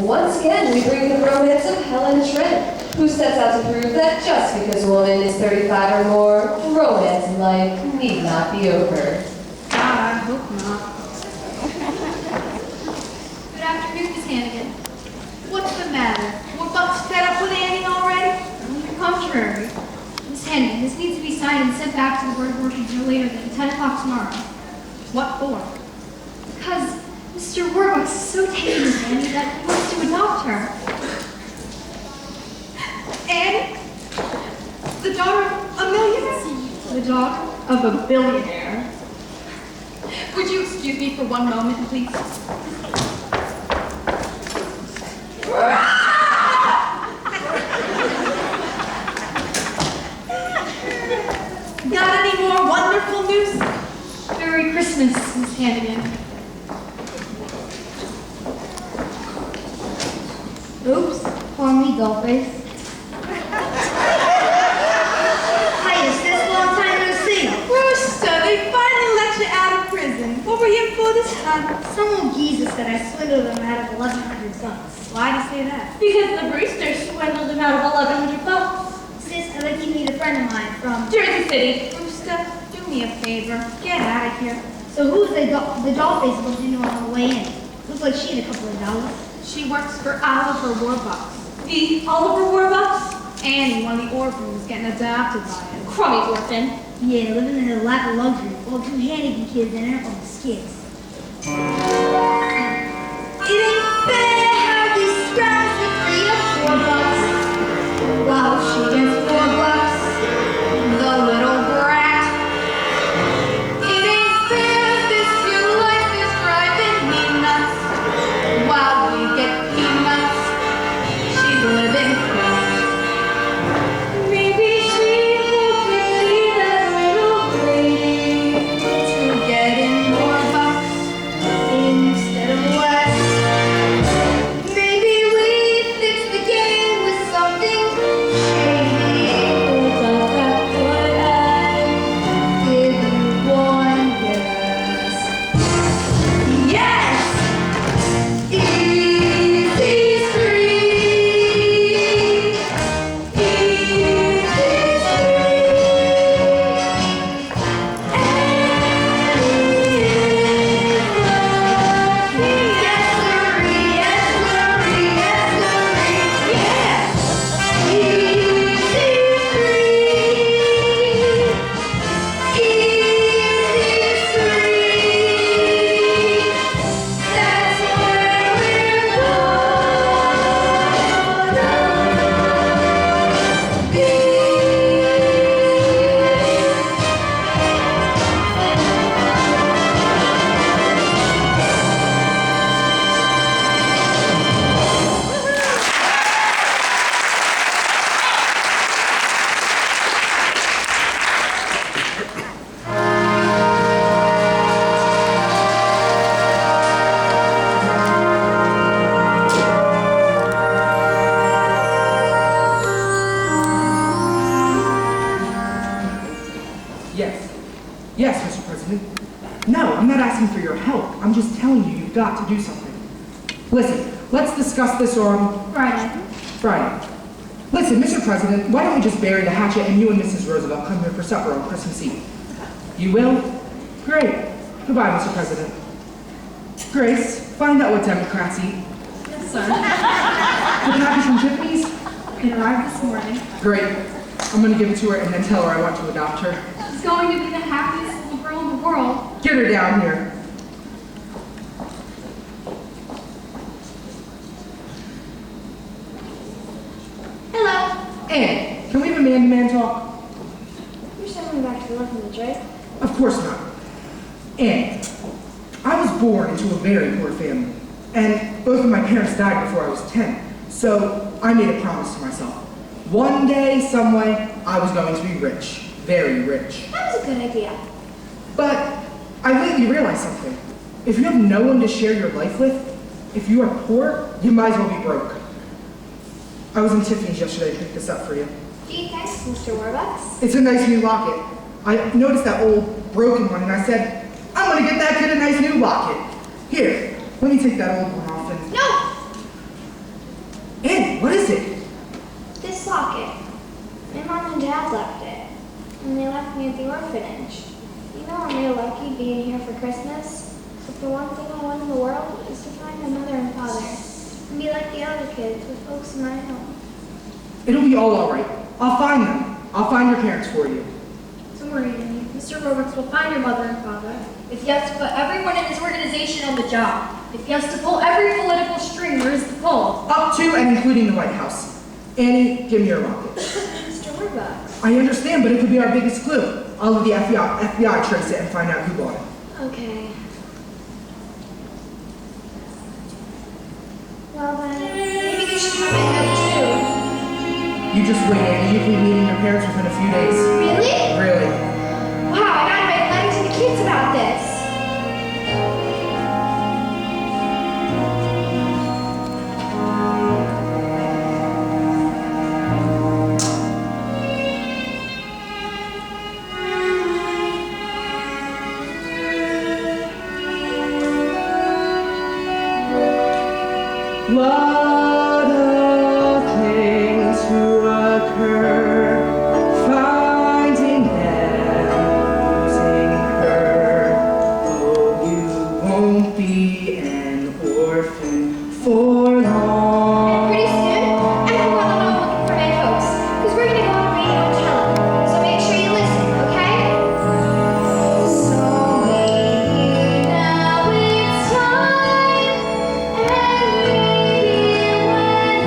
Once again, we bring the romance of Helen Trent, who sets out to prove that just because a woman is 35 or more, romance in life need not be over. God, I hope not. Good afternoon, Miss Hannigan. What's the matter? We're about fed up with Annie already? On the contrary. Miss Hannigan, this needs to be signed and sent back to the Board of Orchids no later than 10 o'clock tomorrow. What for? Because Mr. Warbucks is so taken with Annie that he wants to adopt her. Annie? The daughter of a millionaire? The daughter of a billionaire. Would you excuse me for one moment, please? Got any more wonderful news? Merry Christmas, Miss Hannigan. Oops, poor me, dollface. Hi, is this long time no see? Rosa, they finally let you out of prison. What were you in for this time? Some old geezer said I swindled him out of 1,100 bucks. Why'd you say that? Because the Brewster swindled him out of 1,100 bucks. Sis, I'd like you to meet a friend of mine from Jersey City. Rosa, do me a favor. Get out of here. So who's the dollface bumped into on the way in? Looks like she had a couple of dollars. She works for Oliver Warbucks. The Oliver Warbucks? Annie, one of the orphans, getting adopted by him. Crummy orphan. Yeah, living in a lap of luxury. All two Hannigan kids in her on the skids. It ain't fair how these scraps for 3 or 4 bucks. While she gets 4 bucks, the little brat. It ain't fair, this new life is driving me nuts. While we get peanuts, she's living fat. Maybe she will be that little lady to get in more bucks Instead of less. Maybe we fix the game with something shady. Does that what I give you one guess? Yes! Easy street. Easy street. Yes, sirree, yes, sirree, yes, sirree, yeah. Easy street. Easy street. That's where we're gonna be. Yes. Yes, Mr. President. No, I'm not asking for your help. I'm just telling you you've got to do something. Listen, let's discuss this on Friday. Listen, Mr. President, why don't we just bury the hatchet and you and Mrs. Roosevelt come here for supper on Christmas Eve? You will? Great. Goodbye, Mr. President. Grace, find out what Democrats eat. Yes, sir. The package from Tiffany's? It arrived this morning. Great. I'm going to give it to her and then tell her I want to adopt her. She's going to be the happiest little girl in the world. Get her down here. Hello. Anne, can we have a man-to-man talk? You're sending me back to the orphanage, right? Of course not. Anne, I was born into a very poor family, and both of my parents died before I was 10, so I made a promise to myself. One day, some way, I was going to be rich. Very rich. That was a good idea. But I lately realized something. If you have no one to share your life with, if you are poor, you might as well be broke. I was in Tiffany's yesterday to pick this up for you. Gee, thanks, Mr. Warbucks. It's a nice new locket. I noticed that old broken one and I said, I'm gonna get that kid a nice new locket. Here, let me take that old one off and... No! what is it? This locket. My mom and dad left it. And they left me at the orphanage. You know I'm real lucky being here for Christmas. But the one thing I want in the world is to find my mother and father. And be like the other kids with folks in my home. It'll be all right. I'll find them. I'll find your parents for you. Don't worry, Annie. Mr. Roberts will find your mother and father. If he has to put everyone in his organization on the job, if he has to pull every political string there is to pull. Up to and including the White House. Annie, give me your rocket. Mr. Roberts. I understand, but it could be our biggest clue. I'll let the FBI trace it and find out who bought it. Okay. Well then, maybe you should have my note too. You just wait, Annie. You can be meeting your parents within a few days. Really? Really. Wow, I gotta write a letter to the kids about this. Lot of things to occur, finding them, losing her. Oh, you won't be an orphan for long. Pretty soon, everyone will know I'm looking for my folks, because we're gonna go on the radio and tell them. So make sure you listen, okay? So maybe now it's time, and maybe when I wake,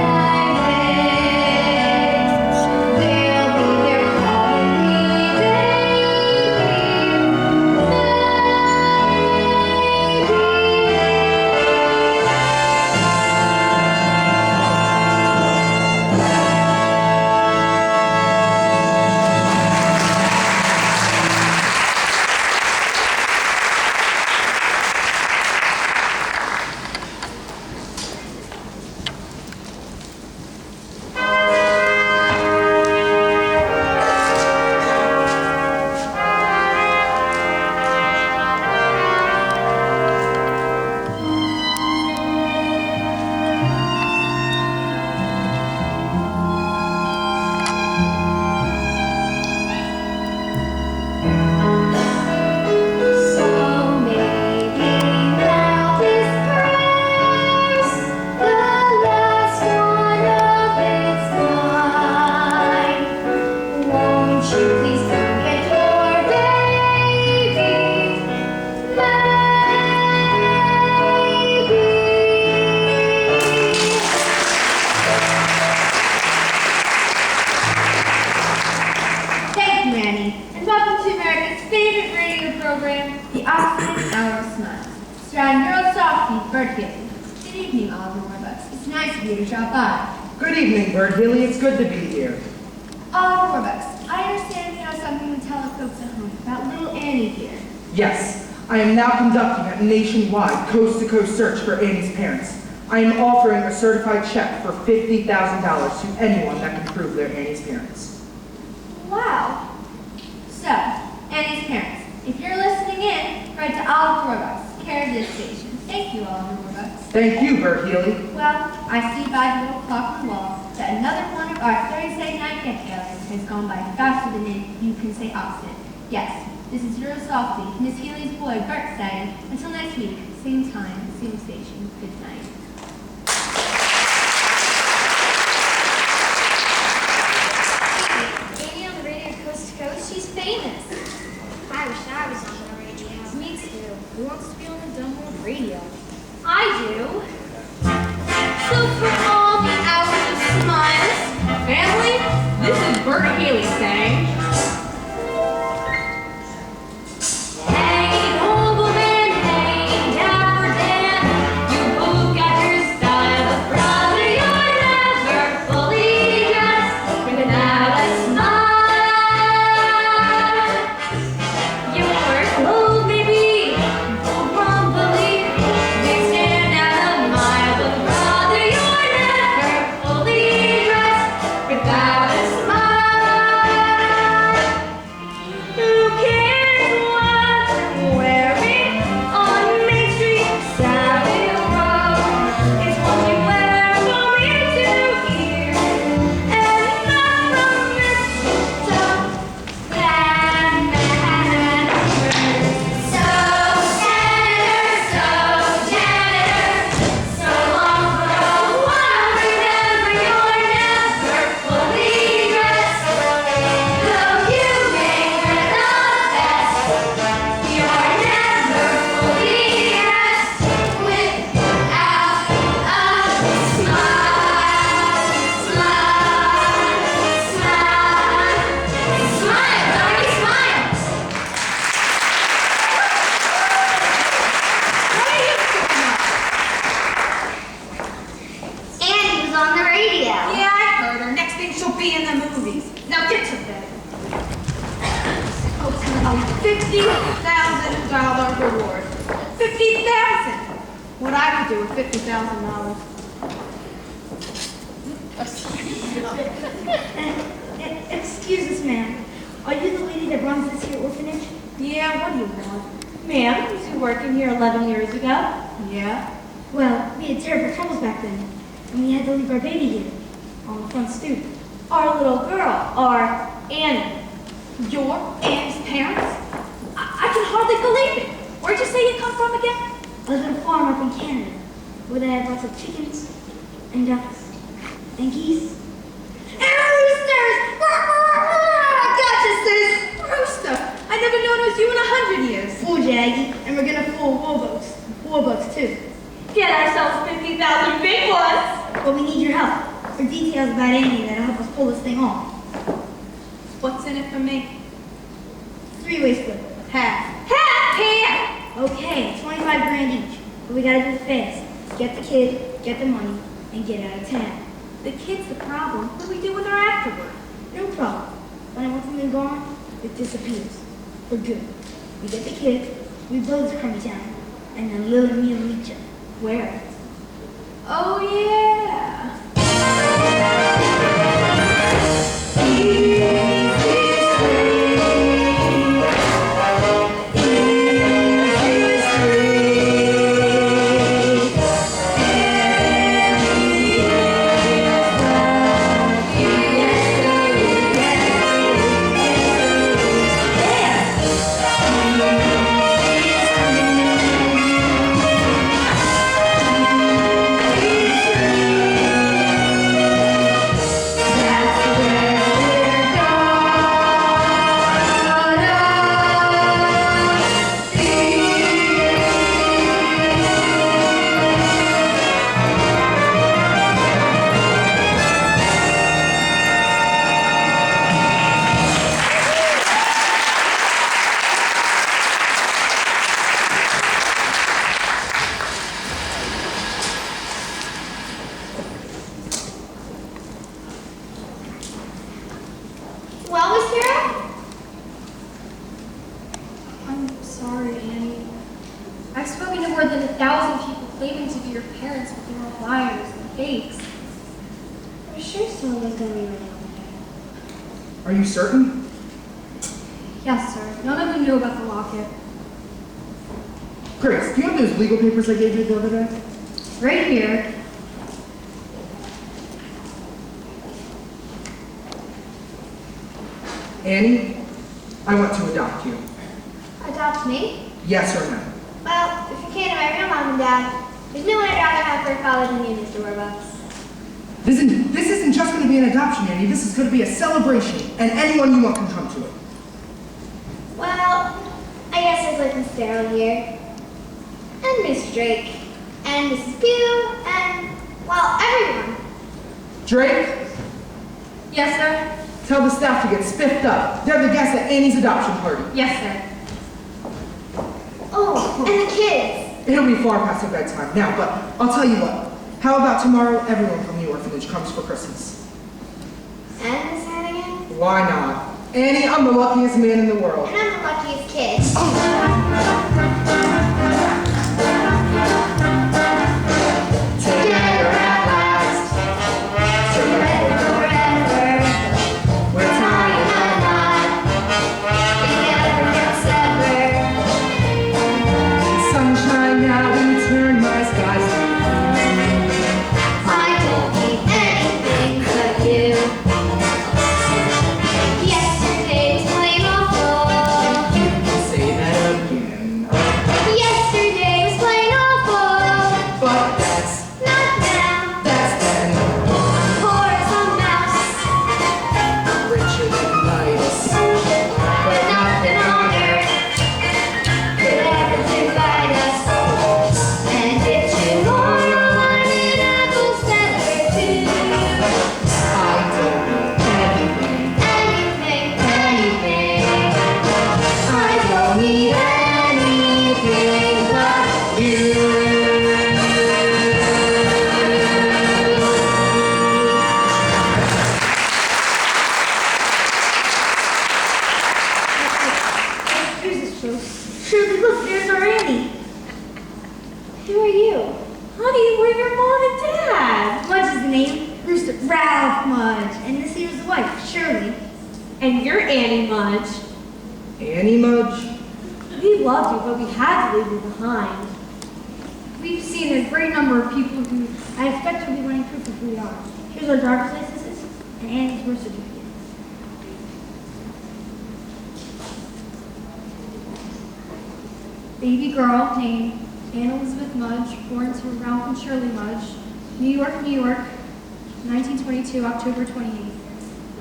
they'll be there calling me So maybe now this prayer's the last one of its kind. Won't you please come get your baby? Thank you, Annie, and welcome to America's favorite radio program, The Oxford Hour of Smiles, starring girl softie, Bert Gilly. Good evening, Oliver Roebuck. It's nice of you to drop by. Good evening, Bird Hilly. It's good to be here. Oliver Roebuck, I understand you have something to tell the folks at home about little Annie here. Yes, I am now conducting a nationwide, coast-to-coast search for Annie's parents. I am offering a certified check for $50,000 to anyone that can prove they're Annie's parents. Wow. So, Annie's parents, if you're listening in, write to Oliver Roebuck, care of this station. Thank you, Oliver Roebuck. Thank you, Bert Healy. Well, I see by the little clock on the wall that another one of our Thursday night get-togethers has gone by faster than you can say opposite. Yes, this is your softie, Miss Healy's boy, Bert, saying, until next week, same time, same station, good night. Amy on the radio coast to coast, she's famous. I wish I was on the radio. Me too. Who wants to be on the dumb old radio? I do. So for all the hours of smiles, Family, this is Bert Haley saying. hey, Nobleman, hey, Dapper Dan, you both got be in the movies. Now get to bed. Folks gonna $50,000 reward. 50,000. What I could do with $50,000. Excuse us, ma'am. Are you the lady that runs this here orphanage? Yeah, what do you want? Ma'am, you used to work in here 11 years ago. Yeah? Well, we had terrible troubles back then, and we had to leave our baby here on the front stoop. Our little girl, our Annie. Your Anne's parents? I can hardly believe it. Where'd you say you come from again? A little farm up in Canada, where they have lots of chickens, and ducks, and geese, and roosters! Gotcha, sis! Rooster. I never known it was you in 100 years. Fool Jaggy, and we're gonna fool warbucks too. Get ourselves 50,000 big ones! But we need your help for details about Annie that'll help us pull this thing off. What's in it for me? Three-way split. Half. Half! Okay, 25 grand each. But we gotta do it fast. Get the kid, get the money, and get out of town. The kid's the problem. What do we do with her afterward? No problem. When I want something gone, it disappears. For good. We get the kid, we blow this crummy town, and then Lil and me will meet you. Where? Oh, yeah. Well, Miss Carol? I'm sorry, Annie. I've spoken to more than 1,000 people claiming to be your parents, but they were liars and fakes. I'm sure someone's gonna be right over Are you certain? Yes, sir. None of them knew about the locket. Grace, do you have those legal papers I gave you the other day? Right here. Annie, I want to adopt you. Adopt me? Yes or no? Well, if you can't have my real mom and dad, there's no one I'd rather have for college than you, Mr. Warbucks. This isn't just going to be an adoption, Annie. This is going to be a celebration, and anyone you want can come to it. Well, I guess there's like Miss Darrell here, and Miss Drake, and Mrs. Pugh, and, well, everyone. Drake, Yes, sir. tell the staff to get spiffed up. They're the guests at Annie's adoption party. Yes, sir. Oh, and the kids. It'll be far past their bedtime now, but I'll tell you what. How about tomorrow everyone from the orphanage comes for Christmas? And Miss Hannigan. Why not? Annie, I'm the luckiest man in the world. And I'm the luckiest kid. Together at last, Forever, forever. we're tying Not, together we'll sever. sunshine now, we turn my skies. I don't need anything but you. Yesterday was plain awful. You can say that again. Ralph Mudge, and this here's the wife, Shirley. And you're Annie Mudge. Annie Mudge? We loved you, but we had to leave you behind. We've seen a great number of people who I expect will be running proof of who we are. Here's our driver's licenses and Annie's birth certificate. Baby girl named Anne Elizabeth Mudge, born to Ralph and Shirley Mudge, New York, 1922, October 28th.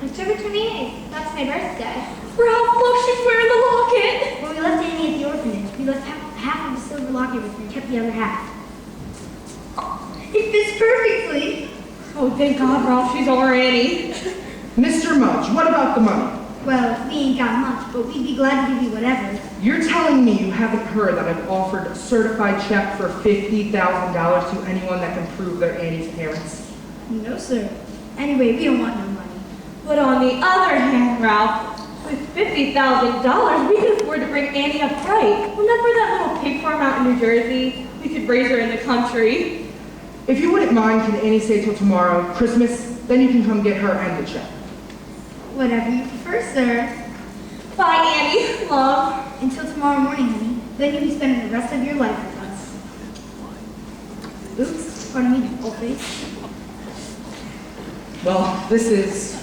October 28th. That's my birthday. Ralph, look, she's wearing the locket. When we left Annie at the orphanage, we left half of the silver locket with her and kept the other half. It fits perfectly. Oh, thank God, Ralph, she's our Annie. Mr. Mudge, what about the money? Well, we ain't got much, but we'd be glad to give you whatever. You're telling me you haven't heard that I've offered a certified check for $50,000 to anyone that can prove they're Annie's parents? No, sir. Anyway, we don't want no money. But on the other hand, Ralph, with $50,000, we could afford to bring Annie up right. Remember that little pig farm out in New Jersey? We could raise her in the country. If you wouldn't mind, can Annie stay till tomorrow, Christmas? Then you can come get her and the check. Whatever you prefer, sir. Bye, Annie. Love. Until tomorrow morning, honey. Then you'll be spending the rest of your life with us. Oops, pardon me, old face. Well, this is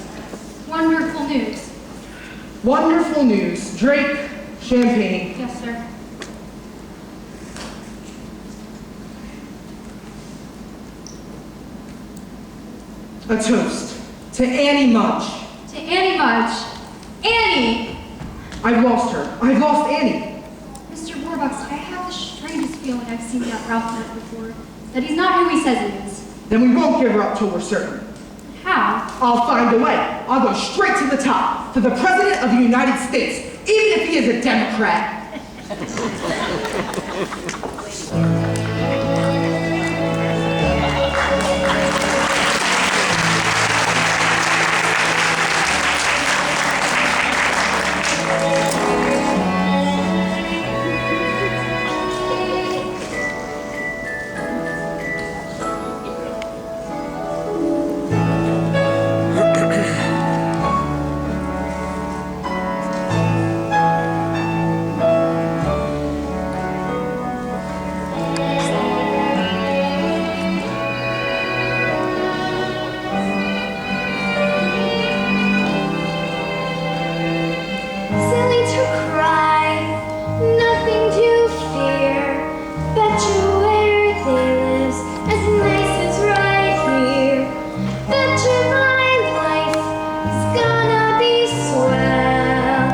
Wonderful news. wonderful news. Drake, champagne. Yes, sir. A toast to Annie Mudge. To Annie Mudge. Annie! I've lost her. I've lost Annie. Mr. Warbucks, I have the strangest feeling I've seen that Ralph Mudge before. That he's not who he says he is. Then we won't give her up till we're certain. How? I'll find a way. I'll go straight to the top, to the President of the United States, even if he is a Democrat. Silly to cry, nothing to fear. Bet you where they lives as nice as right here. Bet you my life is gonna be swell.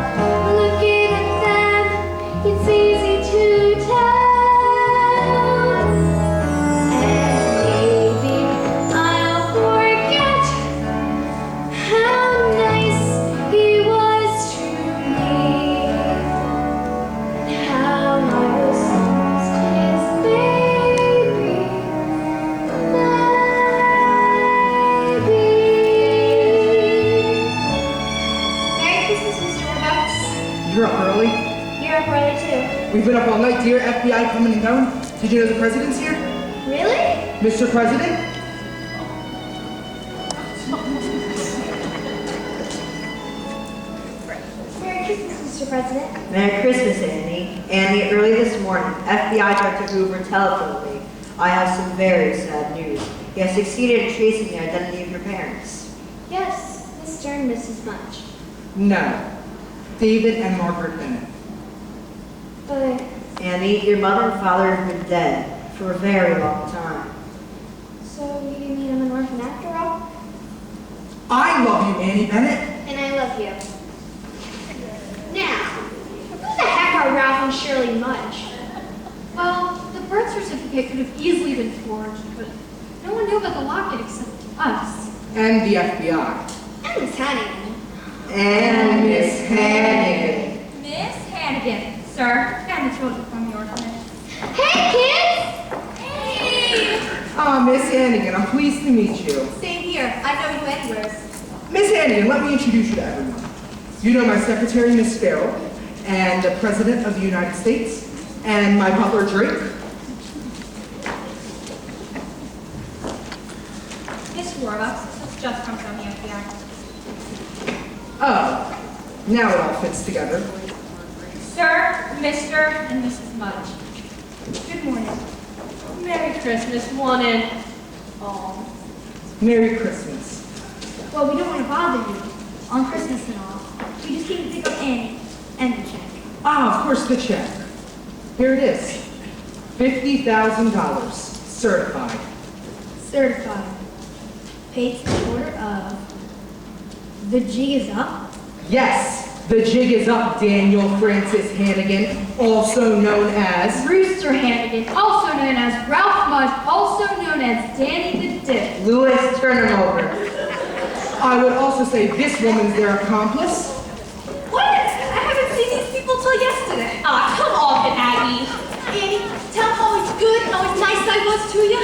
Looking at them, it's easy to tell. And maybe I'll forget how nice he was to me, how I was almost his baby, Merry Christmas, Mr. Warbucks. You're up early. You're up early too. We've been up all night, dear. FBI coming and going. Did you know the President's here? Really? Mr. President? Merry Christmas, Mr. President. Merry Christmas, Annie. Annie, early this morning, FBI Director Hoover telephoned me. I have some very sad news. He has succeeded in tracing the identity of your parents. Yes, Mr. and Mrs. Mudge. No. David and Margaret Bennett. But Annie, your mother and father have been dead for a very long time. so you mean I'm an orphan after all? I love you, Annie Bennett. And I love you. Now, who the heck are Ralph and Shirley Mudge? Well, the birth certificate could have easily been forged, but no one knew about the locket except us. And the FBI. And Miss Hannigan. And Miss Hannigan. Miss Hannigan, sir, and the children from the orphanage. Hey, kids! Hey! Ah, Miss Hannigan, I'm pleased to meet you. Same here. I know you anywhere. Miss Hannigan, let me introduce you to everyone. You know my secretary, Miss Farrell, and the President of the United States, and my butler, Drake. Miss Warbucks. This just comes from the FBI. Oh, now it all fits together. Sir, Mr. and Mrs. Mudge. Good morning. Merry Christmas, one and all. Merry Christmas. Well, we don't want to bother you on Christmas and all. We just came to pick up Annie and the check. Ah, of course, the check. Here it is. $50,000. Certified. Certified. Paid to the order of. The jig is up. Yes, the jig is up, Daniel Francis Hannigan, also known as... Rooster Hannigan, also known as Ralph Mudge, also known as Danny the Dip. Louis, turn him over. I would also say this woman's their accomplice. What? I haven't seen these people till yesterday. Ah, come on, Aggie. Annie, tell them how it's good, how it's nice I was to you.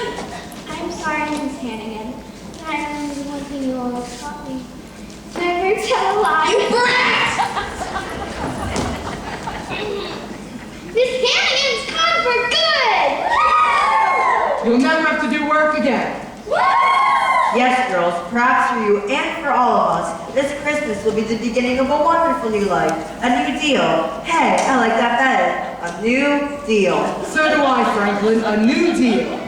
I'm sorry, Miss Hannigan. I remember one thing you always taught me. Never tell a lie. You brat! Miss Hannigan's gone for good! You'll never have to do work again. Yes, girls, perhaps for you and for all of us, this Christmas will be the beginning of a wonderful new life, a new deal. Hey, I like that better. A new deal. So do I, Franklin. A new deal.